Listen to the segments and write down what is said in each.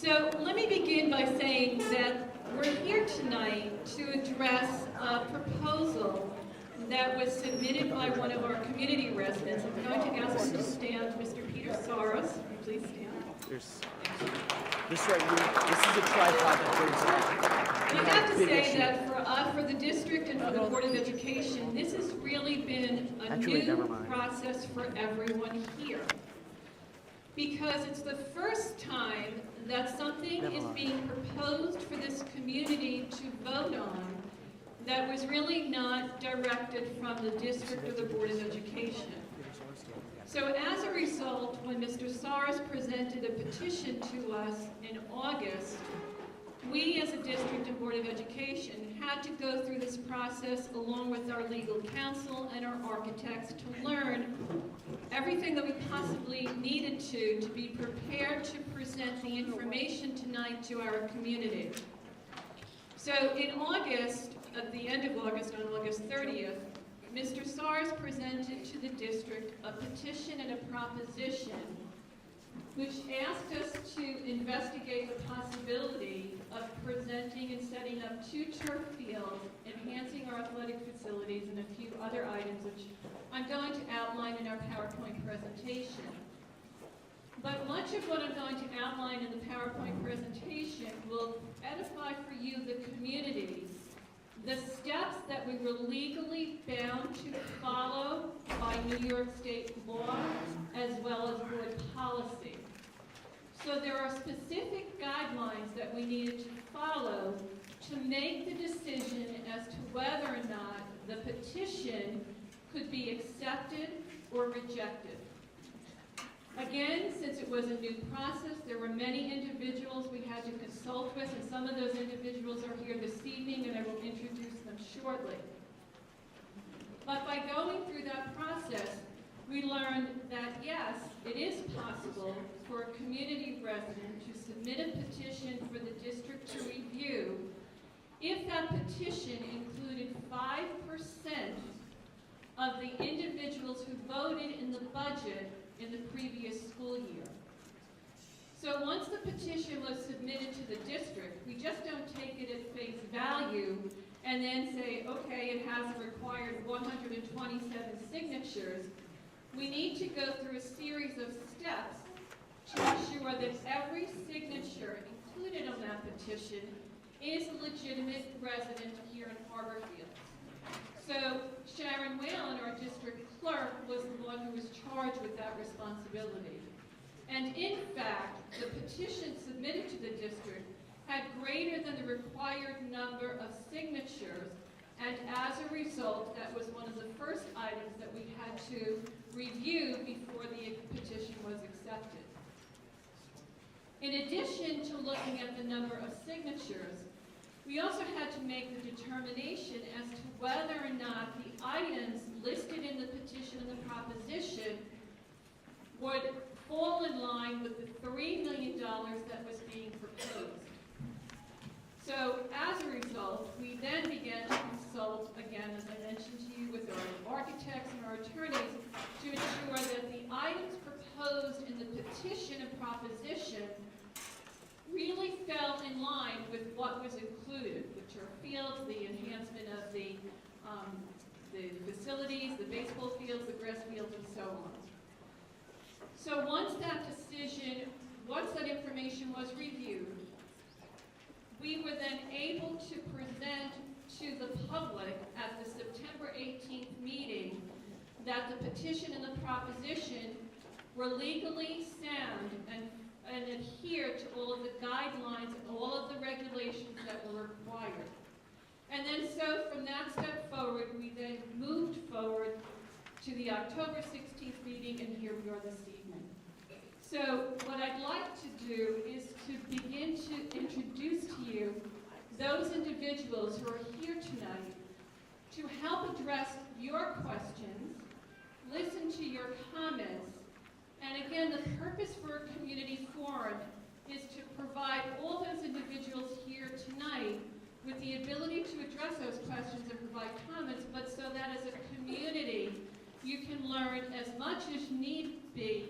So let me begin by saying that we're here tonight to address a proposal that was submitted by one of our community residents. I'm going to ask him to stand, Mr. Peter Soros. Please stand. There's this right here. This is a tripod that And I have to say that for us, for the district and for the Board of Education, this has really been a new process for everyone here. Because it's the first time that something is being proposed for this community to vote on that was really not directed from the district or the Board of Education. So as a result, when Mr. Soros presented a petition to us in August, we as a district and Board of Education had to go through this process along with our legal counsel and our architects to learn everything that we possibly needed to be prepared to present the information tonight to our community. So in August, at the end of August, on August 30th, Mr. Soros presented to the district a petition and a proposition which asked us to investigate the possibility of presenting and setting up 2 turf fields, enhancing our athletic facilities, and a few other items which I'm going to outline in our PowerPoint presentation. But much of what I'm going to outline in the PowerPoint presentation will edify for you, the community, the steps that we were legally bound to follow by New York State law as well as board policy. So there are specific guidelines that we needed to follow to make the decision as to whether or not the petition could be accepted or rejected. Again, since it was a new process, there were many individuals we had to consult with, and some of those individuals are here this evening, and I will introduce them shortly. But by going through that process, we learned that yes, it is possible for a community resident to submit a petition for the district to review if that petition included 5% of the individuals who voted in the budget in the previous school year. So once the petition was submitted to the district, we just don't take it at face value and then say, okay, it has required 127 signatures. We need to go through a series of steps to ensure that every signature included on that petition is a legitimate resident here in Harborfield. So Sharon Whalen, our district clerk, was the one who was charged with that responsibility. And in fact, the petition submitted to the district had greater than the required number of signatures, and as a result, that was one of the first items that we had to review before the petition was accepted. In addition to looking at the number of signatures, we also had to make the determination as to whether or not the items listed in the petition and the proposition would fall in line with the $3 million that was being proposed. So as a result, we then began to consult, again, as I mentioned to you, with our architects and our attorneys to ensure that the items proposed in the petition and proposition really fell in line with what was included, which are fields, the enhancement of the facilities, the baseball fields, the grass fields, and so on. So once that information was reviewed, we were then able to present to the public at the September 18th meeting that the petition and the proposition were legally sound and adhere to all of the guidelines and all of the regulations that were required. And then so from that step forward, we then moved forward to the October 16th meeting, and here we are this evening. So what I'd like to do is to begin to introduce to you those individuals who are here tonight to help address your questions, listen to your comments, and again, the purpose for a community forum is to provide all those individuals here tonight with the ability to address those questions and provide comments, but so that as a community, you can learn as much as need be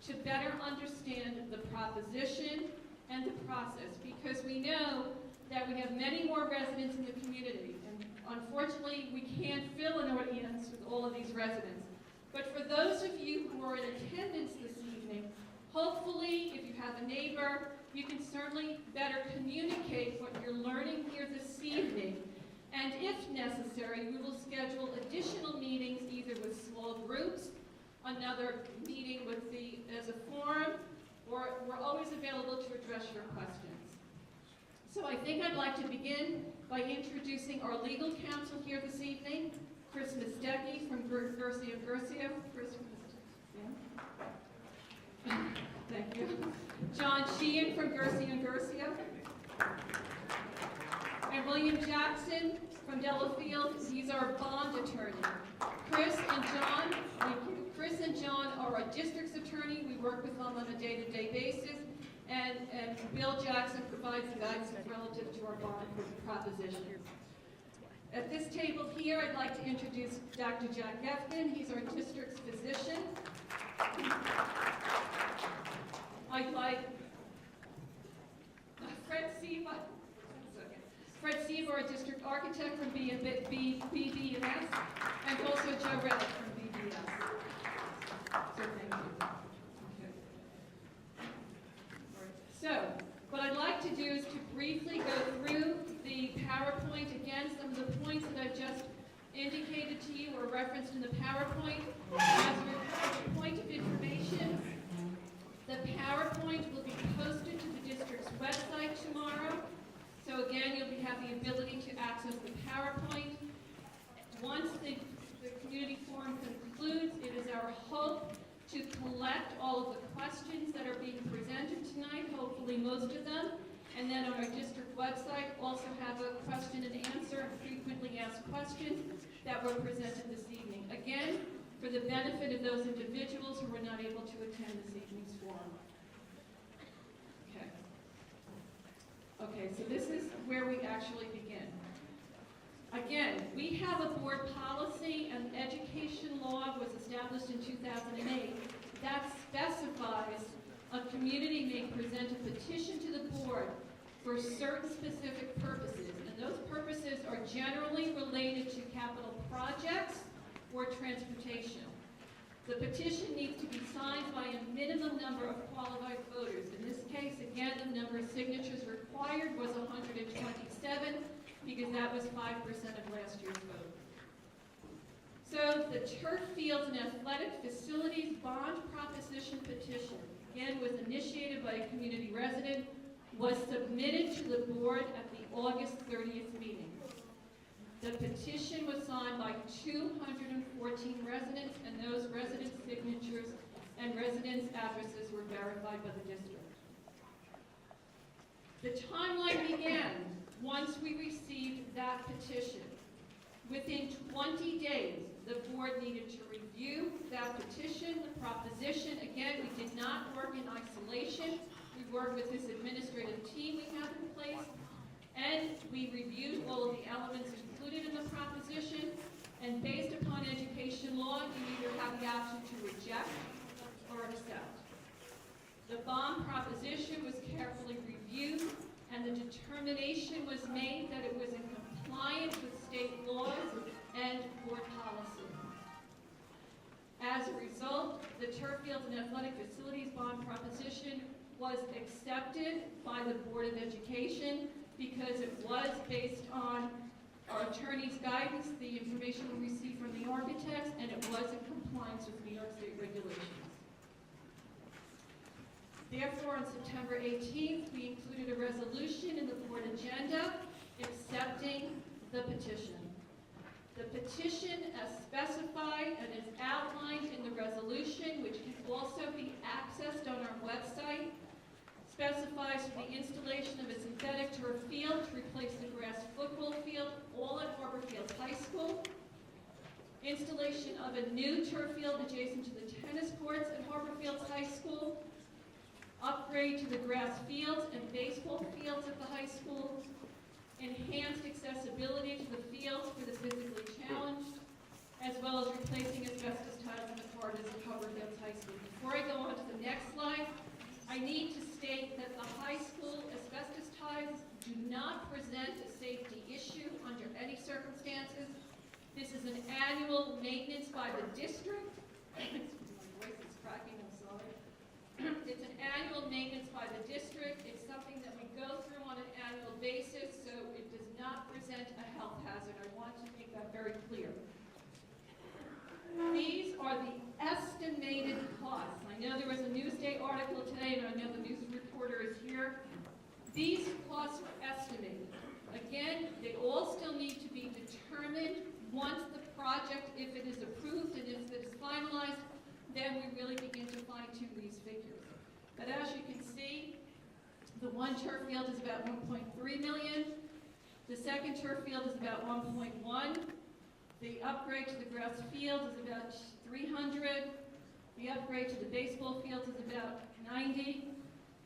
to better understand the proposition and the process, because we know that we have many more residents in the community, and unfortunately, we can't fill an audience with all of these residents. But for those of you who are in attendance this evening, hopefully, if you have a neighbor, you can certainly better communicate what you're learning here this evening. And if necessary, we will schedule additional meetings, either with small groups, another meeting with as a forum, or we're always available to address your questions. So I think I'd like to begin by introducing our legal counsel here this evening, Chris Mistecki from Garcia. Chris, yeah. Thank you. John Sheehan from Garcia. And William Jackson from Delafield. He's our bond attorney. Chris and John, thank you. Chris and John are our district's attorney. We work with them on a day-to-day basis. And Bill Jackson provides the guidance relative to our bond proposition. At this table here, I'd like to introduce Dr. Jack Efton. He's our district's physician. I'd like Fred Sieva, our district architect from BBS, and also Joe Reddick from BBS. So thank you. Okay. So, what I'd like to do is to briefly go through the PowerPoint. Again, some of the points that I've just indicated to you are referenced in the PowerPoint. As a point of information, the PowerPoint will be posted to the district's website tomorrow. So again, you'll have the ability to access the PowerPoint. Once the community forum concludes, it is our hope to collect all of the questions that are being presented tonight, hopefully most of them, and then on our district website also have a question and answer, frequently asked questions that were presented this evening. Again, for the benefit of those individuals who were not able to attend this evening's forum. Okay, so this is where we actually begin. Again, we have a board policy, and education law was established in 2008 that specifies a community may present a petition to the board for certain specific purposes, and those purposes are generally related to capital projects or transportation. The petition needs to be signed by a minimum number of qualified voters. In this case, again, the number of signatures required was 127, because that was 5% of last year's vote. So the turf fields and athletic facilities bond proposition petition, again, was initiated by a community resident, was submitted to the board at the August 30th meeting. The petition was signed by 214 residents, and those residents' signatures and residents' addresses were verified by the district. The timeline began once we received that petition. Within 20 days, the board needed to review that petition, the proposition. Again, we did not work in isolation. We worked with this administrative team we have in place. And we reviewed all of the elements included in the proposition, and based upon education law, you either have the option to reject or accept. The bond proposition was carefully reviewed, and the determination was made that it was in compliance with state laws and board policy. As a result, the turf fields and athletic facilities bond proposition was accepted by the Board of Education, because it was based on our attorney's guidance, the information we received from the architects, and it was in compliance with New York State regulations. Therefore, on September 18th, we included a resolution in the board agenda accepting the petition. The petition, as specified and is outlined in the resolution, which can also be accessed on our website, specifies for the installation of a synthetic turf field to replace the grass football field, all at Harbor Fields High School, installation of a new turf field adjacent to the tennis courts at Harbor Fields High School, upgrade to the grass fields and baseball fields at the high school, enhanced accessibility to the fields for the physically challenged, as well as replacing asbestos tiles in the corridors at Harbor Fields High School. Before I go on to the next slide, I need to state that the high school do not present a safety issue under any circumstances. This is an annual maintenance by the district. Excuse me, my voice is cracking, I'm sorry. It's an annual maintenance by the district. It's something that we go through on an annual basis, so it does not present a health hazard. I want to make that very clear. These are the estimated costs. I know there was a Newsday article today, and I know the news reporter is here. These costs are estimated. Again, they all still need to be determined once the project, if it is approved and if it is finalized, then we really begin to fine-tune these figures. But as you can see, the one turf field is about 1.3 million. The second turf field is about 1.1. The upgrade to the grass field is about 300. The upgrade to the baseball field is about 90.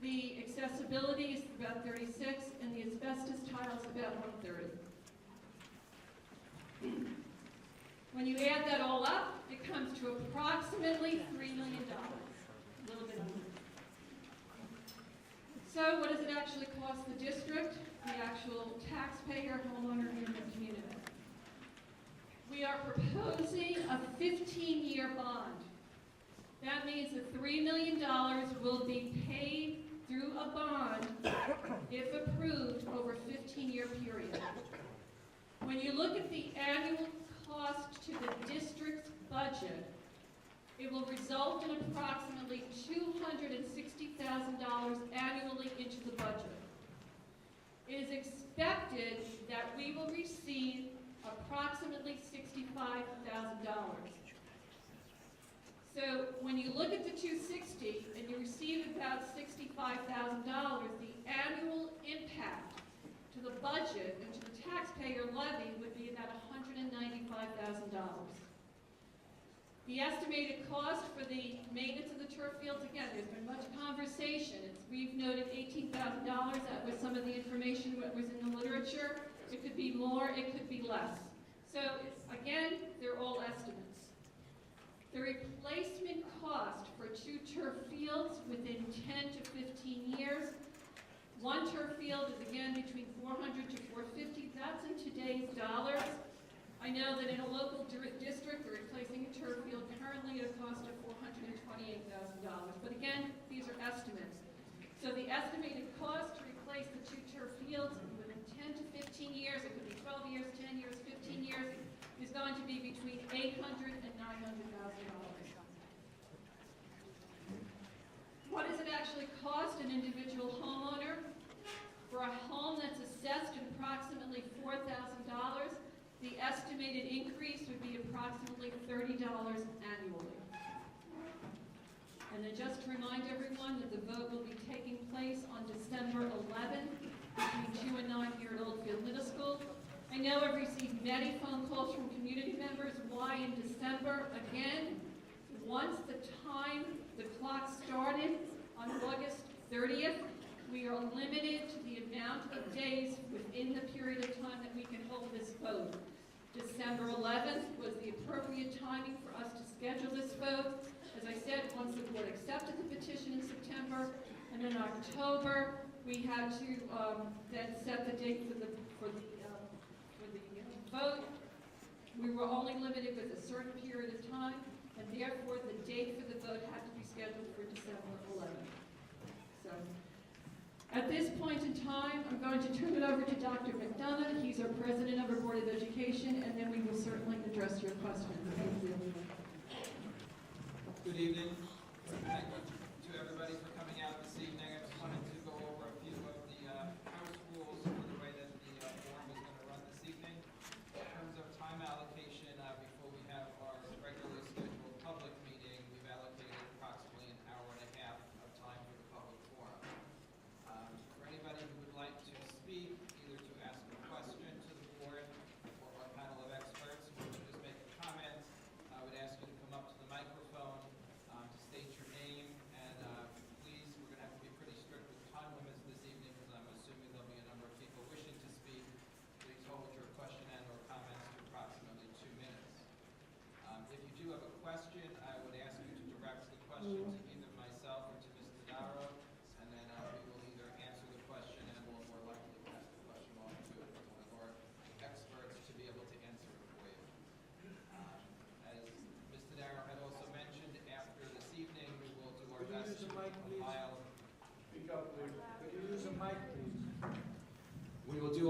The accessibility is about 36, and the asbestos tile is about 130. When you add that all up, it comes to approximately $3 million, a little bit under. So what does it actually cost the district, the actual taxpayer, homeowner in the community? We are proposing a 15-year bond. That means that $3 million will be paid through a bond, if approved, over a 15-year period. When you look at the annual cost to the district's budget, it will result in approximately $260,000 annually into the budget. It is expected that we will receive approximately $65,000. So when you look at the 260 and you receive about $65,000, the annual impact to the budget and to the taxpayer levy would be about $195,000. The estimated cost for the maintenance of the turf fields, again, there's been much conversation. We've noted $18,000. That was some of the information that was in the literature. It could be more, it could be less. So again, they're all estimates. The replacement cost for 2 turf fields within 10 to 15 years. One turf field is again between $400 to $450. That's in today's dollars. I know that in a local district, they're replacing a turf field currently at a cost of $428,000. But again, these are estimates. So the estimated cost to replace the 2 turf fields within 10 to 15 years, it could be 12 years, 10 years, 15 years, is going to be between $800,000 and $900,000. What does it actually cost an individual homeowner? For a home that's assessed at approximately $4,000, the estimated increase would be approximately $30 annually. And then just to remind everyone that the vote will be taking place on December 11th between 2 and 9 here at Oldfield Middle School. I know I've received many phone calls from community members. Why in December? Again, once the clock started on August 30th, we are limited to the amount of days within the period of time that we can hold this vote. December 11th was the appropriate timing for us to schedule this vote. As I said, once the board accepted the petition in September, and in October, we had to then set the date for the vote. We were only limited with a certain period of time, and therefore the date for the vote had to be scheduled for December 11th. So, at this point in time, I'm going to turn it over to Dr. McDonough. He's our president of our Board of Education, and then we will certainly address your questions. Thank you. Good evening. Thank you to everybody for coming out this evening. I just wanted to go over a few of the house rules for the way that the forum is going to run this evening. In terms of time allocation, before we have our regularly scheduled public meeting, we've allocated approximately an hour and a half of time for the public forum. For anybody who would like to speak, either to ask a question to the board or our panel of experts, who would just make a comment, I would ask you to come up to the microphone, to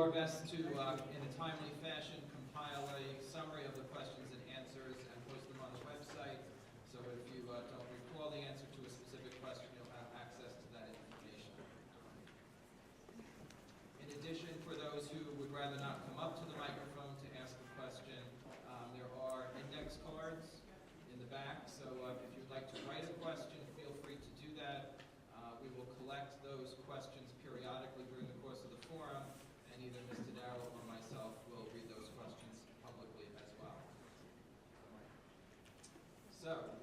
do our best to, in a timely fashion, compile a summary of the questions and answers and post them on the website. So if you don't recall the answer to a specific question, you'll have access to that information. In addition, for those who would rather not come up to the microphone to ask a question, there are index cards in the back. So if you'd like to write a question, feel free to do that. We will collect those questions periodically during the course of the forum, and either Ms. Todaro or myself will read those questions publicly as well. So,